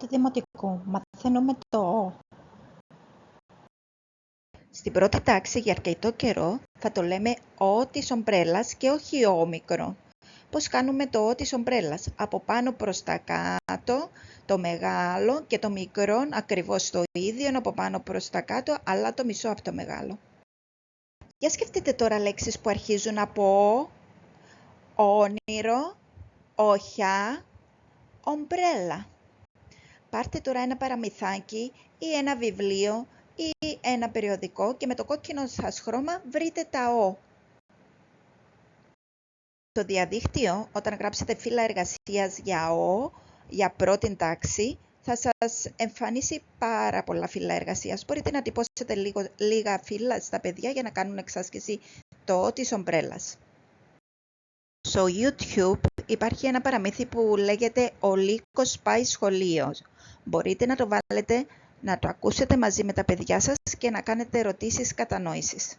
Δημοτικού. Μαθαίνουμε το «ο». Στην πρώτη τάξη για αρκετό καιρό θα το λέμε «ο» της ομπρέλας και όχι «ο» μικρό. Πώς κάνουμε το «ο» της ομπρέλας? Από πάνω προς τα κάτω, το μεγάλο και το μικρό ακριβώς το ίδιο, από πάνω προς τα κάτω, αλλά το μισό από το μεγάλο. Για σκεφτείτε τώρα λέξεις που αρχίζουν από «ο», όνειρο, οχιά, ομπρέλα. Πάρτε τώρα ένα παραμυθάκι ή ένα βιβλίο ή ένα περιοδικό και με το κόκκινο σας χρώμα βρείτε τα «ο». Στο διαδίκτυο, όταν γράψετε φύλλα εργασίας για «ο», για πρώτη τάξη, θα σας εμφανίσει πάρα πολλά φύλλα εργασίας. Μπορείτε να τυπώσετε λίγα φύλλα στα παιδιά για να κάνουν εξάσκηση το «ο» της ομπρέλας. Στο YouTube υπάρχει ένα παραμύθι που λέγεται «Ο Λύκος πάει σχολείο». Μπορείτε να το βάλετε, να το ακούσετε μαζί με τα παιδιά σας και να κάνετε ερωτήσεις κατανόησης.